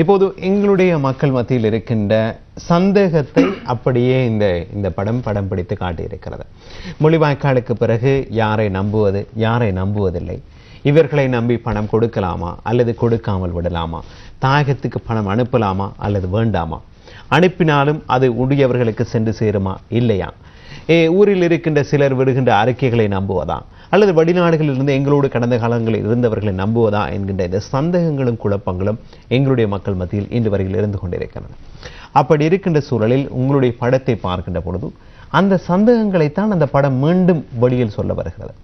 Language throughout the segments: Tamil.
இப்போது எங்களுடைய மக்கள் மத்தியில் இருக்கின்ற சந்தேகத்தை அப்படியே இந்த படம் பிடித்து காட்டியிருக்கிறது. மொழிவாய்க்காலுக்கு பிறகு யாரை நம்புவது, யாரை நம்புவதில்லை, இவர்களை நம்பி பணம் கொடுக்கலாமா அல்லது கொடுக்காமல் விடலாமா, தாயகத்துக்கு பணம் அனுப்பலாமா அல்லது வேண்டாமா, அனுப்பினாலும் அது உடையவர்களுக்கு சென்று சேருமா இல்லையா, ஊரில் இருக்கின்ற சிலர் விடுகின்ற அறிக்கைகளை நம்புவதா அல்லது வெளிநாடுகளிலிருந்து எங்களோடு கடந்த காலங்களில் இருந்தவர்களை நம்புவதா என்கின்ற இந்த சந்தேகங்களும் குழப்பங்களும் எங்களுடைய மக்கள் மத்தியில் இன்று வரையில் இருந்து கொண்டிருக்கின்றன. அப்படி இருக்கின்ற சூழலில் உங்களுடைய படத்தை பார்க்கின்ற பொழுது அந்த சந்தேகங்களைத்தான் அந்த படம் மீண்டும் வெளியில் சொல்ல வருகிறது.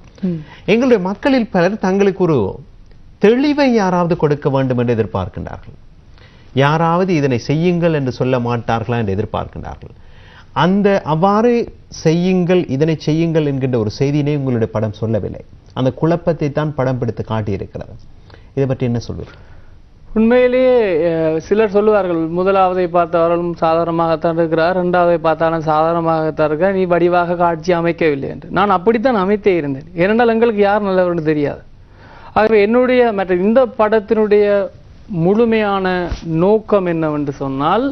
எங்களுடைய மக்களில் பலர் தங்களுக்கு ஒரு தெளிவை யாராவது கொடுக்க வேண்டும் என்று எதிர்பார்க்கின்றார்கள். யாராவது இதனை செய்யுங்கள் என்று சொல்ல மாட்டார்களா என்று எதிர்பார்க்கின்றார்கள். அந்த அவ்வாறு செய்யுங்கள், இதனை செய்யுங்கள் என்கின்ற ஒரு செய்தியினை உங்களுடைய படம் சொல்லவில்லை. அந்த குழப்பத்தை தான் படம் பிடித்து காட்டியிருக்கிறது. இதை பற்றி என்ன சொல்வீர்கள்? உண்மையிலேயே சிலர் சொல்லுவார்கள், முதலாவதை பார்த்தவர்களும் சாதாரணமாகத்தான் இருக்கிறார், இரண்டாவதை பார்த்தாலும் சாதாரணமாகத்தான் இருக்கிறார், நீ வடிவாக காட்சி அமைக்கவில்லை என்று. நான் அப்படித்தான் அமைத்தே இருந்தேன். ஏனென்றால் எங்களுக்கு யார் நல்லவர்னு தெரியாது. ஆகவே என்னுடைய மற்ற இந்த படத்தினுடைய முழுமையான நோக்கம் என்னவென்று சொன்னால்,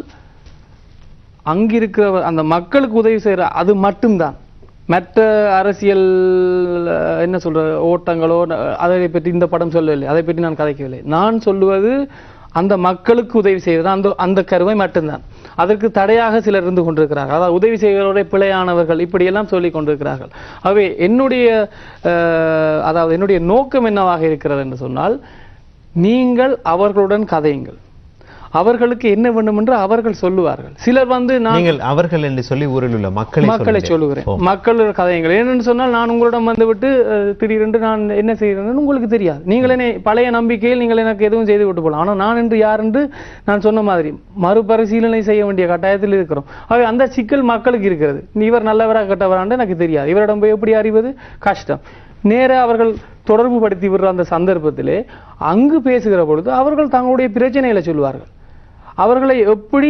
அங்கிருக்கிற அந்த மக்களுக்கு உதவி செய்கிற அது மட்டும்தான். மற்ற அரசியல் என்ன சொல்ற ஓட்டங்களோ அதை பற்றி இந்த படம் சொல்லவில்லை, அதை பற்றி நான் கதைக்கவில்லை. நான் சொல்லுவது அந்த மக்களுக்கு உதவி செய்வது அந்த கருவை மட்டும்தான். அதற்கு தடையாக சிலர் இருந்து கொண்டிருக்கிறார்கள். அதாவது உதவி செய்கிறவரை பிழையானவர்கள் இப்படியெல்லாம் சொல்லிக் கொண்டிருக்கிறார்கள். ஆகவே என்னுடைய நோக்கம் என்னவாக இருக்கிறது என்று சொன்னால், நீங்கள் அவர்களுடன் கதையுங்கள், அவர்களுக்கு என்ன வேண்டும் என்று அவர்கள் சொல்லுவார்கள். சிலர் நீங்கள் அவர்கள் என்று சொல்லி ஊரில் உள்ள மக்களை சொல்லுகிறேன், மக்களோட கதைகள். ஏனென்று சொன்னால், நான் உங்களிடம் விட்டு திடீரென்று நான் என்ன செய்கிறேன்னு உங்களுக்கு தெரியாது. நீங்கள் என்னை பழைய நம்பிக்கையில் நீங்கள் எனக்கு எதுவும் செய்து விட்டு போகலாம். ஆனால் நான் என்று யார் என்று நான் சொன்ன மாதிரி மறுபரிசீலனை செய்ய வேண்டிய கட்டாயத்தில் இருக்கிறோம். ஆகவே அந்த சிக்கல் மக்களுக்கு இருக்கிறது. இவர் நல்லவராக கெட்டவரான்னு எனக்கு தெரியாது. இவரிடம் போய் எப்படி அறிவது கஷ்டம். நேர அவர்கள் தொடர்பு படுத்தி விடுற அந்த சந்தர்ப்பத்திலே அங்கு பேசுகிற பொழுது அவர்கள் தங்களுடைய பிரச்சனைகளை சொல்லுவார்கள். அவர்களை எப்படி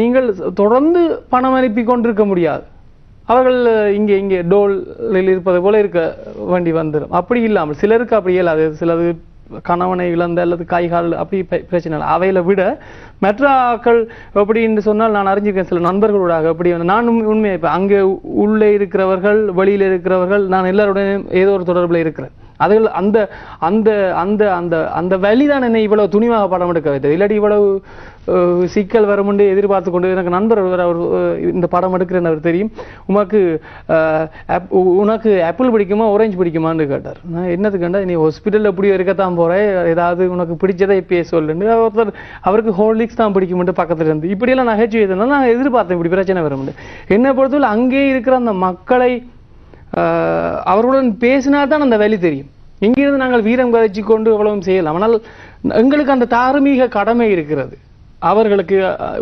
நீங்கள் தொடர்ந்து பணம் அனுப்பி கொண்டிருக்க முடியாது. அவர்கள் இங்கே டோலில் இருப்பது போல இருக்க வேண்டி வந்துடும். அப்படி இல்லாமல் சிலருக்கு அப்படி இயலாது. சிலது கணவனை இழந்த அல்லது காய்கால் அப்படி பிரச்சனை இல்லை. அவையில விட மற்ற ஆக்கள் அப்படின்னு சொன்னால், நான் அறிஞ்சிருக்கேன் சில நண்பர்களோடாக அப்படி நான் உண்மையை இப்போ அங்கே உள்ளே இருக்கிறவர்கள் வெளியில் இருக்கிறவர்கள் நான் எல்லாருடனும் ஏதோ ஒரு தொடர்பில் இருக்கிறேன். அதில் அந்த அந்த அந்த அந்த அந்த வழிதான் என்னை இவ்வளவு துணிவாக படம் எடுக்க வைத்தது. இல்லாட்டி இவ்வளவு சிக்கல் வரும்னு எதிர்பார்த்து கொண்டு எனக்கு நண்பர் அவர் இந்த படம் எடுக்கிறேன்னு அவர் தெரியும். உனக்கு ஆப்பிள் பிடிக்குமா ஆரஞ்சு பிடிக்குமான்னு கேட்டார். நான் என்னது கேட்டால், நீ ஹாஸ்பிட்டலில் எப்படி இருக்கத்தான் போகிறேன், ஏதாவது உனக்கு பிடிச்சதை இப்பயே சொல்லுன்னு. ஒருத்தர் அவருக்கு ஹார்லிக்ஸ் தான் பிடிக்கும்ட்டு பக்கத்தில் இருந்து இப்படியெல்லாம் நகைச்சுவை இருந்தாலும் நான் எதிர்பார்த்தேன் இப்படி பிரச்சனை வரும்னு. என்னை பொறுத்தவரை அங்கே இருக்கிற அந்த மக்களை அவர்களுடன் பேசினால்தான் அந்த வழி தெரியும். இங்கிருந்து நாங்கள் வீரம் கதைச்சு கொண்டு எவ்வளவும் செய்யலாம். ஆனால் எங்களுக்கு அந்த தார்மீக கடமை இருக்கிறது, அவர்களுக்கு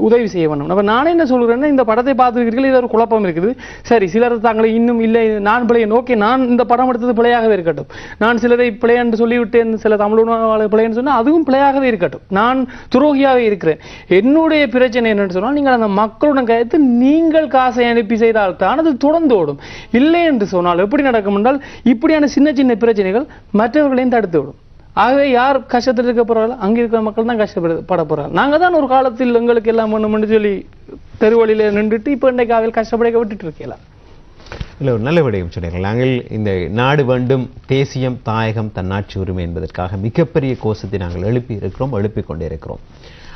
உதவி செய்ய வேண்டும். அப்ப நான் என்ன சொல்கிறேன்னா, இந்த படத்தை பார்த்துருக்கீர்கள், இது ஒரு குழப்பம் இருக்குது. சரி, சிலர் தாங்களை இன்னும் இல்லை நான் பிழையை நோக்கி நான் இந்த படம் எடுத்தது பிழையாகவே இருக்கட்டும். நான் சிலரை பிழை என்று சொல்லிவிட்டேன், சில தமிழ் உணவாளர் பிழைன்னு சொன்னால் அதுவும் பிழையாகவே இருக்கட்டும். நான் துரோகியாகவே இருக்கிறேன். என்னுடைய பிரச்சனை என்னன்னு சொன்னால், நீங்கள் அந்த மக்களுடன் கருத்து நீங்கள் காசை அனுப்பி செய்தால் தான் அது தொடர்ந்து ஓடும். இல்லை என்று சொன்னால் எப்படி நடக்கும் என்றால், இப்படியான சின்ன சின்ன பிரச்சனைகள் மற்றவர்களையும் தடுத்து விடும். ஆகவே யார் கஷ்டத்தில் இருக்க போறாங்களோ அங்கே இருக்கிற மக்கள் தான் கஷ்டப்பட போறாங்க. நாங்க தான் ஒரு காலத்தில் எங்களுக்கு எல்லாம் ஒண்ணு சொல்லி தெருவழியில நின்றுட்டு இப்ப இன்றைக்கு கஷ்டப்பட விட்டுட்டு இருக்கலாம். இல்லை, ஒரு நல்ல விடயம் சொன்னீர்கள். நாங்கள் இந்த நாடு வேண்டும், தேசியம், தாயகம், தன்னாட்சி உரிமை என்பதற்காக மிகப்பெரிய கோஷத்தை நாங்கள் எழுப்பிக் கொண்டே இருக்கிறோம்.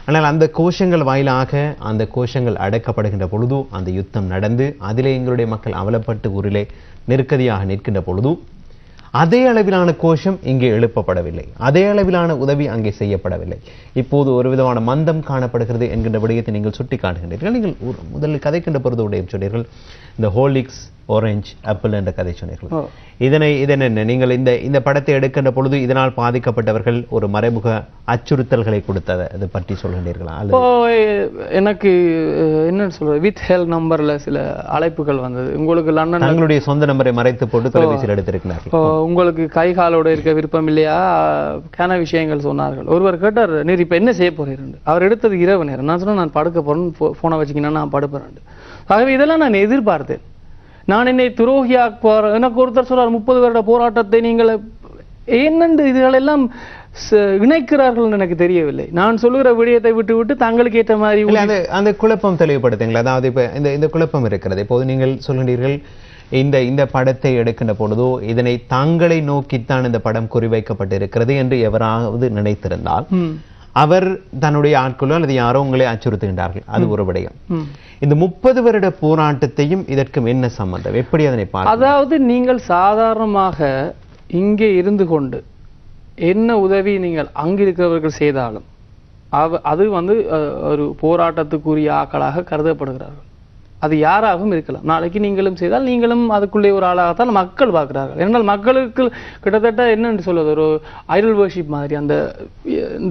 ஆனால் அந்த கோஷங்கள் வாயிலாக அந்த கோஷங்கள் அடக்கப்படுகின்ற பொழுது, அந்த யுத்தம் நடந்து அதிலே எங்களுடைய மக்கள் அவலப்பட்டு ஊரிலே நெருக்கடியாக நிற்கின்ற பொழுது அதே அளவிலான கோஷம் இங்கே எழுப்பப்படவில்லை, அதே அளவிலான உதவி அங்கே செய்யப்படவில்லை. இப்போது ஒரு விதமான மந்தம் காணப்படுகிறது என்கின்ற விடயத்தை நீங்கள் சுட்டி காட்டுகின்றீர்கள். நீங்கள் முதலில் கதைக்கின்ற பொழுது உடைய சொன்னீர்கள், இந்த ஹார்லிக்ஸ், ஆரஞ்சு, ஆப்பிள் என்ற கதை சொன்னீர்கள். இதனை நீங்கள் இந்த படத்தை எடுக்கின்ற பொழுது இதனால் பாதிக்கப்பட்டவர்கள் ஒரு மறைமுக அச்சுறுத்தல்களை கொடுத்ததை அதை பற்றி சொல்கின்றீர்களா? எனக்கு என்ன சொல்றது, வித் ஹெல்ப் நம்பர்ல சில அழைப்புகள் வந்தது. உங்களுக்கு லண்டன் தங்களுடைய சொந்த நம்பரை மறைத்து போட்டு தொலைபேசியில் எடுத்திருக்கிறார்கள். உங்களுக்கு கை காலோட இருக்க விருப்பம் இல்லையா கேன விஷயங்கள் சொன்னார்கள். ஒருவர் கேட்டார், நீர் இப்ப என்ன செய்ய போறீர்கள்? அவர் எடுத்தது இரவு நேரம். நான் சொன்னேன், நான் படுக்க போறேன், போனை வச்சுக்கினா நான் படுப்பேன். ஆகவே இதெல்லாம் நான் எதிர்பார்த்தேன். நான் என்னை துரோகியாக்குவார். எனக்கு ஒருத்தர் சொல்றார், 30 வருட போராட்டத்தை நீங்கள் என்னென்று இதுகளெல்லாம் இணைக்கிறார்கள் எனக்கு தெரியவில்லை. நான் சொல்லுகிற விடயத்தை விட்டு விட்டு தங்களுக்கு ஏற்ற மாதிரி அந்த குழப்பம் தெளிவுபடுத்துங்களா? அதாவது இப்ப இந்த குழப்பம் இருக்கிறது. இப்போது நீங்கள் சொல்லுகிறீர்கள் இந்த படத்தை எடுக்கின்ற பொழுதோ இதனை தங்களை நோக்கித்தான் இந்த படம் குறிவைக்கப்பட்டிருக்கிறது என்று எவராவது நினைத்திருந்தால் அவர் தன்னுடைய ஆட்களோ அல்லது யாரோ உங்களை அச்சுறுத்துகின்றார்கள். அது ஒரு விடயம். இந்த 30 வருட போராட்டத்தையும் இதற்கும் என்ன சம்பந்தம்? எப்படி அதனை பார்க்க? அதாவது நீங்கள் சாதாரணமாக இங்கே இருந்து கொண்டு என்ன உதவி நீங்கள் அங்கிருக்கிறவர்கள் செய்தாலும் அது ஒரு போராட்டத்துக்குரிய ஆக்களாக கருதப்படுகிறார்கள். அது யாராகவும் இருக்கலாம். நாளைக்கு நீங்களும் செய்தால் நீங்களும் அதுக்குள்ளே ஒரு ஆளாகத்தான் மக்கள் பார்க்கிறார்கள். ஏனால் மக்களுக்கு கிட்டத்தட்ட என்னன்னு சொல்வது ஒரு ஐடல் வர்ஷிப் மாதிரி இந்த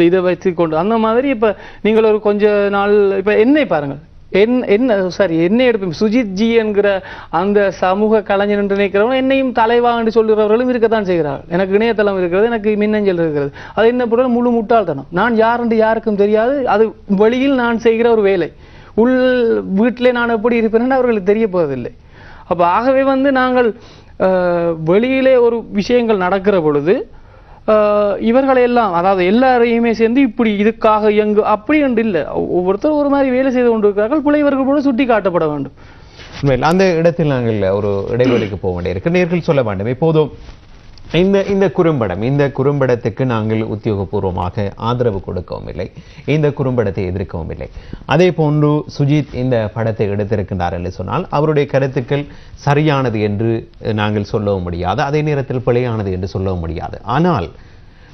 இதை வைத்து கொண்டு அந்த மாதிரி இப்ப நீங்கள் ஒரு கொஞ்ச நாள் இப்ப என்னை பாருங்கள், என்னை எடுப்பேன். சுஜித் ஜி என்கிற அந்த சமூக கலைஞர் என்று நினைக்கிறவங்க என்னையும் தலைவா என்று சொல்லுகிறவர்களும் இருக்கத்தான் செய்கிறார்கள். எனக்கு இணையதளம் இருக்கிறது, எனக்கு மின்னஞ்சல் இருக்கிறது. அது என்ன பொருள் முழு முட்டாள்தனம். நான் யார் என்று யாருக்கும் தெரியாது. அது வெளியில் நான் செய்கிற ஒரு வேலை. உள் வீட்டிலே நான் எப்படி இருப்பேன் அவர்களுக்கு தெரிய போவதில்லை. அப்ப ஆகவே நாங்கள் வெளியிலே ஒரு விஷயங்கள் நடக்கிற பொழுது இவர்களை எல்லாம் அதாவது எல்லாரையுமே சேர்ந்து இப்படி இதுக்காக எங்கு அப்படி என்று இல்லை. ஒவ்வொருத்தரும் ஒரு மாதிரி வேலை செய்து கொண்டிருக்கிறார்கள். பிள்ளைவர்கள் கூட சுட்டி காட்டப்பட வேண்டும். அந்த இடத்தில் நாங்கள் ஒரு இடைவெளிக்கு போக வேண்டியிருக்கு. நேர்கள் சொல்ல வேண்டும். இப்போதும் இந்த குறும்படத்துக்கு நாங்கள் உத்தியோகபூர்வமாக ஆதரவு கொடுக்கவும் இல்லை, இந்த குறும்படத்தை எதிர்க்கவும் இல்லை. அதே போன்று சுஜித் இந்த படத்தை எடுத்திருக்கின்றார் என்று சொன்னால் அவருடைய கருத்துக்கள் சரியானது என்று நாங்கள் சொல்லவும் முடியாது, அதே நேரத்தில் பிழையானது என்று சொல்லவும் முடியாது. ஆனால்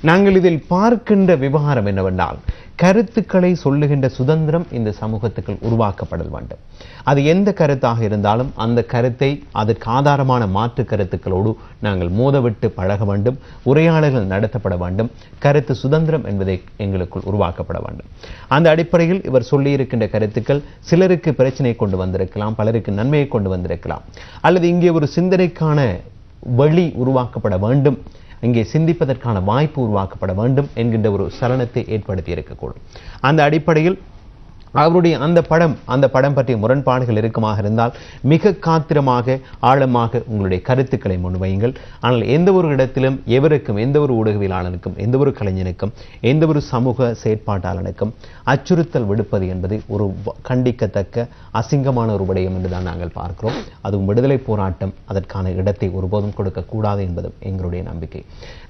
நாங்கள் இதில் பார்க்கின்ற விவகாரம் என்னவென்றால் கருத்துக்களை சொல்லுகின்ற சுதந்திரம் இந்த சமூகத்துக்குள் உருவாக்கப்படல் வேண்டும். அது எந்த கருத்தாக இருந்தாலும் அந்த கருத்தை அதற்கு ஆதாரமான மாற்று கருத்துக்களோடு நாங்கள் மோதவிட்டு பழக வேண்டும், உரையாடல்கள் நடத்தப்பட வேண்டும், கருத்து சுதந்திரம் என்பதை எங்களுக்குள் உருவாக்கப்பட வேண்டும். அந்த அடிப்படையில் இவர் சொல்லியிருக்கின்ற கருத்துக்கள் சிலருக்கு பிரச்சனை கொண்டு வந்திருக்கலாம், பலருக்கு நன்மையை கொண்டு வந்திருக்கலாம், அல்லது இங்கே ஒரு சிந்தனைக்கான வழி உருவாக்கப்பட வேண்டும், இங்கே சிந்திப்பதற்கான வாய்ப்பு உருவாக்கப்பட வேண்டும் என்கின்ற ஒரு சலனத்தை ஏற்படுத்தி இருக்கக்கூடும். அந்த அடிப்படையில் அவருடைய அந்த படம் பற்றிய முரண்பாடுகள் இருக்குமாக இருந்தால் மிக காத்திரமாக ஆழமாக உங்களுடைய கருத்துக்களை முன்வையுங்கள். ஆனால் எந்த ஒரு இடத்திலும் எவருக்கும், எந்த ஒரு ஊடகவியலாளனுக்கும், எந்த ஒரு கலைஞனுக்கும், எந்த ஒரு சமூக செயற்பாட்டாளனுக்கும் அச்சுறுத்தல் விடுப்பது என்பது ஒரு கண்டிக்கத்தக்க அசிங்கமான ஒரு விடயம் என்றுதான் நாங்கள் பார்க்கிறோம். அதுவும் விடுதலை போராட்டம் அதற்கான இடத்தை ஒருபோதும் கொடுக்கக்கூடாது என்பதும் எங்களுடைய நம்பிக்கை.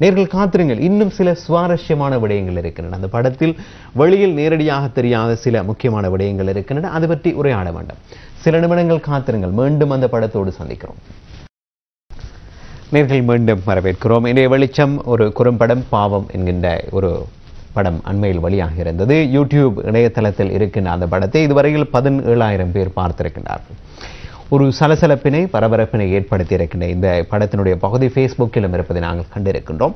நேர்கள் காத்திருங்கள், இன்னும் சில சுவாரஸ்யமான விடயங்கள் இருக்கின்றன. அந்த படத்தில் வெளியில் நேரடியாக தெரியாத சில முக்கியமான விடயங்கள் இருக்கின்றன. அது பற்றி உரையாட வேண்டும். சில நிமிடங்கள் காத்திருங்கள், மீண்டும் அந்த படத்தோடு சந்திக்கிறோம். நேர்கள் மீண்டும் வரவேற்கிறோம். இன்றைய வெளிச்சம் ஒரு குறும்படம் பாவம் என்கின்ற ஒரு படம் அண்மையில் வெளியாக இருந்தது. யூடியூப் இணையதளத்தில் இருக்கின்ற அந்த படத்தை இதுவரையில் 17,000 பேர் பார்த்திருக்கின்றார்கள். ஒரு சலசலப்பினை பரபரப்பினை ஏற்படுத்தி இருக்கின்ற இந்த படத்தினுடைய பகுதி ஃபேஸ்புக்கிலும் இருப்பதை நாங்கள் கண்டிருக்கின்றோம்.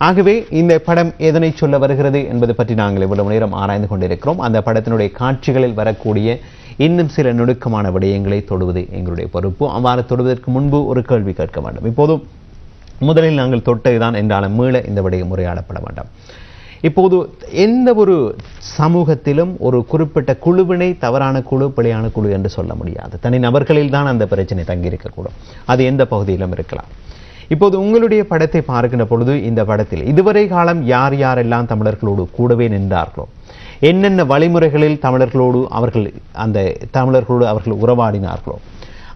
ஆகவே இந்த படம் எதனை சொல்ல வருகிறது என்பது பற்றி நாங்கள் இவ்வளவு நேரம் ஆராய்ந்து கொண்டிருக்கிறோம். அந்த படத்தினுடைய காட்சிகளில் வரக்கூடிய இன்னும் சில நுணுக்கமான விடயங்களை தொடுவது எங்களுடைய பொறுப்பு. அவ்வாறு தொடுவதற்கு முன்பு ஒரு கேள்வி கேட்க வேண்டும். இப்போது முதலில் நாங்கள் தொட்டதுதான் என்றாலும் மீள இந்த விடயம் உரையாடப்பட வேண்டாம். இப்போது எந்த ஒரு சமூகத்திலும் ஒரு குறிப்பிட்ட குழுவினை தவறான குழு, பிழையான குழு என்று சொல்ல முடியாது. தனி நபர்களில் தான் அந்த பிரச்சனை தங்கியிருக்கக்கூடும். அது எந்த பகுதியிலும் இருக்கலாம். இப்போது உங்களுடைய படத்தை பார்க்கின்ற பொழுது இந்த படத்தில் இதுவரை காலம் யார் யாரெல்லாம் தமிழர்களோடு கூடவே நின்றார்களோ, என்னென்ன வழிமுறைகளில் தமிழர்களோடு அவர்கள் உறவாடினார்களோ,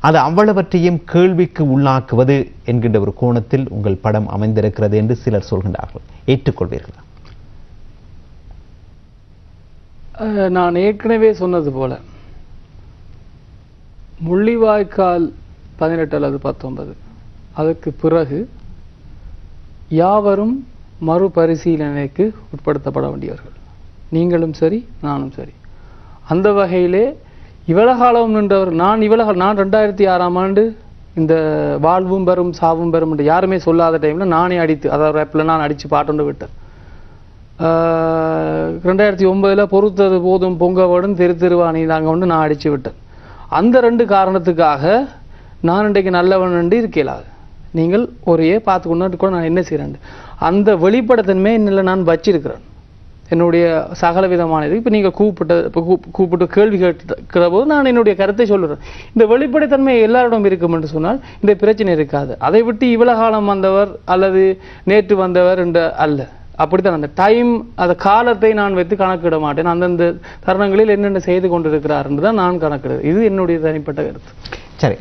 அது அவ்வளவற்றையும் கேள்விக்கு உள்ளாக்குவது என்கின்ற ஒரு கோணத்தில் உங்கள் படம் அமைந்திருக்கிறது என்று சிலர் சொல்கின்றார்கள். ஏற்றுக்கொள்வீர்களா? நான் ஏற்கனவே சொன்னது போல முள்ளிவாய்க்கால் 18 அல்லது 19 அதற்கு பிறகு யாவரும் மறுபரிசீலனைக்கு உட்படுத்தப்பட வேண்டியவர்கள். நீங்களும் சரி, நானும் சரி. அந்த வகையிலே இவ்வளகாலம் நின்றவர் நான் 2006ஆம் ஆண்டு இந்த வாழ்வும் பெறும் சாவும் பெறும் என்று யாருமே சொல்லாத டைம்ல நானே அடித்து, அதாவது ரேப்பில் நான் அடித்து பாட்டு விட்டேன். 2009 பொறுத்தது போதும் பொங்கவோடும் திருவாணி நாங்கள் நான் அடிச்சு விட்டேன். அந்த 2 காரணத்துக்காக நான் இன்றைக்கு நல்லவன் என்று இருக்கலாது. நீங்கள் ஒரே பார்த்து கொண்டு கூட நான் என்ன செய்கிறேன் அந்த வெளிப்படத்தன்மை என்னில் நான் வச்சிருக்கிறேன். என்னுடைய சகல விதமான இது இப்போ நீங்கள் கூப்பிட்டு கேள்வி கேட்கிற போது நான் என்னுடைய கருத்தை சொல்லுறேன். இந்த வெளிப்படைத்தன்மை எல்லாரிடம் இருக்கும் என்று சொன்னால் இந்த பிரச்சனை இருக்காது. அதை விட்டு இவ்வளவு காலம் வந்தவர் அல்லது நேற்று வந்தவர் என்ற அல்ல. அப்படித்தான் அந்த டைம் அந்த காலத்தை நான் வைத்து கணக்கிட மாட்டேன். அந்தந்த தருணங்களில் என்னென்ன செய்து கொண்டிருக்கிறார் என்றுதான் நான் கணக்கிடுவேன். இது என்னுடைய தனிப்பட்ட கருத்து. சரி.